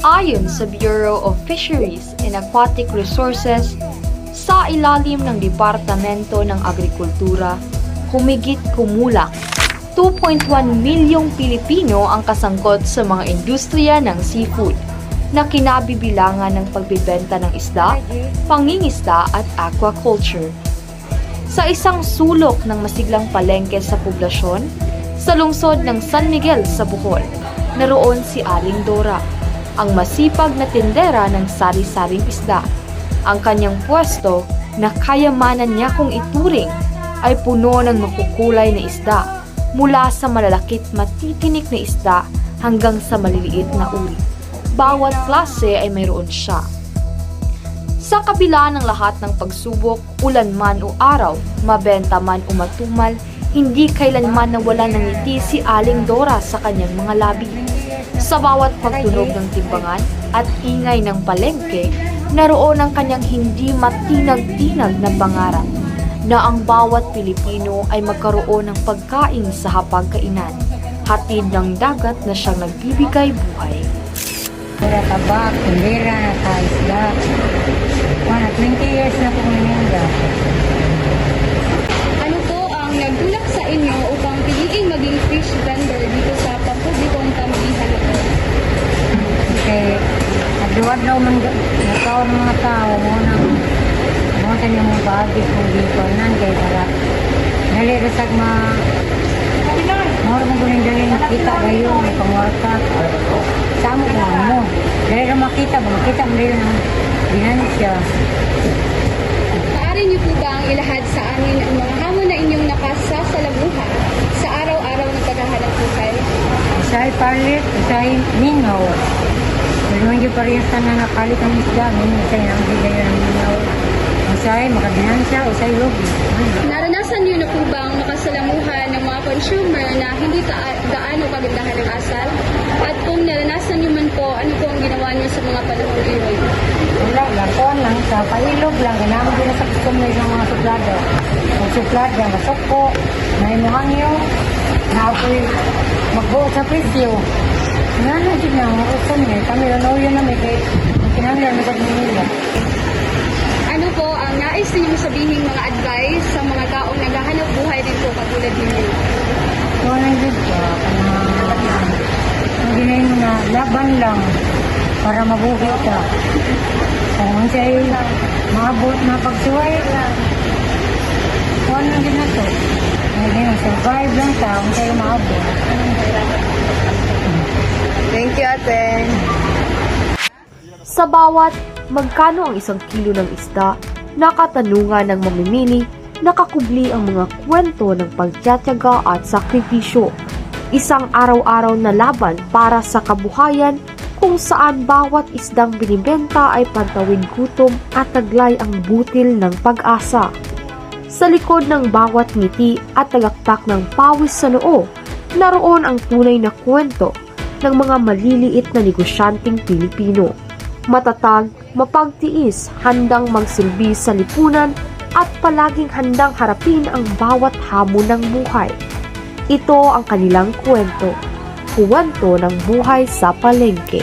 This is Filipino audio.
Ayon sa Bureau of Fisheries and Aquatic Resources, sa ilalim ng Departamento ng Agrikultura, humigit kumulang 2.1 milyong Pilipino ang kasangkot sa mga industriya ng seafood na kinabibilangan ng pagbibenta ng isda, pangingisda at aquaculture. Sa isang sulok ng masiglang palengke sa poblasyon, sa lungsod ng San Miguel sa Bohol, naroon si Aling Dora, ang masipag na tindera ng sari-saring isda. Ang kanyang pwesto na kayamanan niya kung ituring ay puno ng makukulay na isda, mula sa malalakit matitinik na isda hanggang sa maliliit na uri. Bawat klase ay mayroon siya. Sa kabila ng lahat ng pagsubok, ulan man o araw, mabenta man o matumal, hindi kailanman nawala ng ngiti si Aling Dora sa kanyang mga labi. Sa bawat pagtunog ng timbangan at ingay ng palengke, naroon ang kanyang hindi matinag-tinag na pangarap na ang bawat Pilipino ay magkaroon ng pagkain sa hapagkainan, hatid ng dagat na siyang nagbibigay buhay. Pura tabak, tindera, isda. 20 years na po maninda. Ano po ang nagtulak sa inyo upang piliing maging fish vendor dito sa pampublikong pamilihan na po? Kasi nagduwad daw man nakaw ng mga tao mo nang mo sa niyong mga bagay kung dito nandiyan para dali rasag more mo guling dali nakita kayo may pangwarta samo ko mo dali na makita mo dali ng binansya. Maaari niyo po ba ang ilahad sa amin ang mga hamon na inyong nakasasalamuhan sa araw-araw ng paghahanap buhay? Isa'y palit, isa'y minaw. Pero hindi pa rin na nakalit ang isda, isa'y ang bigay ng minaw. Isa'y makabinansya, isa'y logi. Naranasan niyo na po bang makasalamuhan ng mga consumer na hindi gaano kagandahan ng asal? At kung naranasan niyo man po, ano po ang ginawa niyo sa mga panahon iyon? Wala lang, kuwan lang, sa pailog lang, ginamit din sa customer ng mga suplado. Ang suplado, masoko, naimuhangyo, na ako'y magbuo sa presyo. Nga na din na, mga customer, kami lang yun na may kinanglan mo sa Manila. Ano po ang nais niyo sabihin mga advice sa mga taong naghahanap buhay din po katulad ninyo? Kuwan lang din ka, ang ginayin mo na laban lang para mabuhay ka. Kung siya'y maabot na pagsuway, kuwan lang din na to. Survive lang ka, kung siya'y maabot. Thank you, ate. Sa bawat magkano ang isang kilo ng isda, nakatanungan ng mamimili, nakakubli ang mga kwento ng pagtiyatiyaga at sakripisyo. Isang araw-araw na laban para sa kabuhayan kung saan bawat isdang binibenta ay pantawid gutom at taglay ang butil ng pag-asa. Sa likod ng bawat ngiti at tagaktak ng pawis sa noo, naroon ang tunay na kwento ng mga maliliit na negosyanteng Pilipino. Matatag, mapagtiis, handang magsilbi sa lipunan at palaging handang harapin ang bawat hamon ng buhay. Ito ang kanilang kwento ng buhay sa palengke.